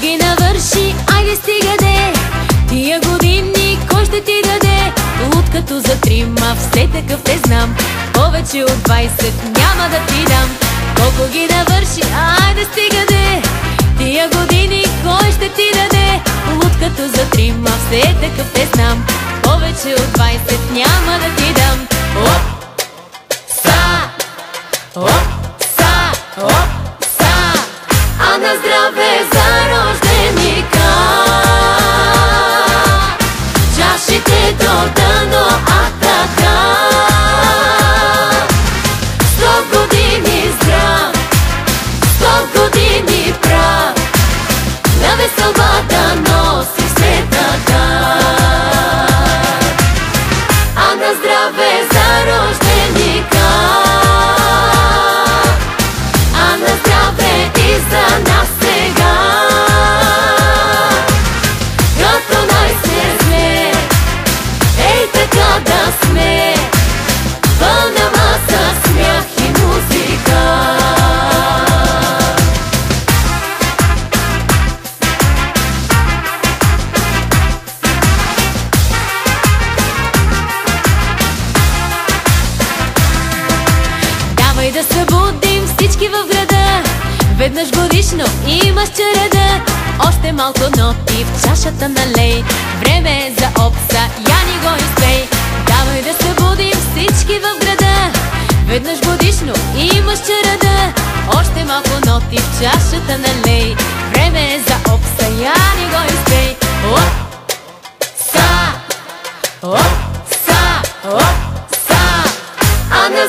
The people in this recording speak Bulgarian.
ги навърши, айде стига де. Тия години кой ще ти даде? Луд като за трима, все такъв те знам. Повече от 20 няма да ти дам. Колко ги навърши, айде стига де. Тия години кой ще ти даде? Луд като за трима, все такъв те знам. Повече от 20 няма да ти дам. Оп, са, оп, са, оп, са. А на здраве за рожденика, чашите до дъно, а така. 100 години здрав, 100 години прав, на веселба да носи все така. А на здраве за рожденика, а на здраве и за нас сега. Като най-сме, ей така да сме, пълна маса смях и музика. Давай да събудим всички в града, веднъж годишно имаш череда. Още малко ноти в чашата налей, време е за опса, я ни го изпей. Давай да събудим всички в града, веднъж годишно имаш череда. Още малко ноти в чашата налей, време е за опса, я ни го изпей. Оп, са, оп, са, оп, са. А на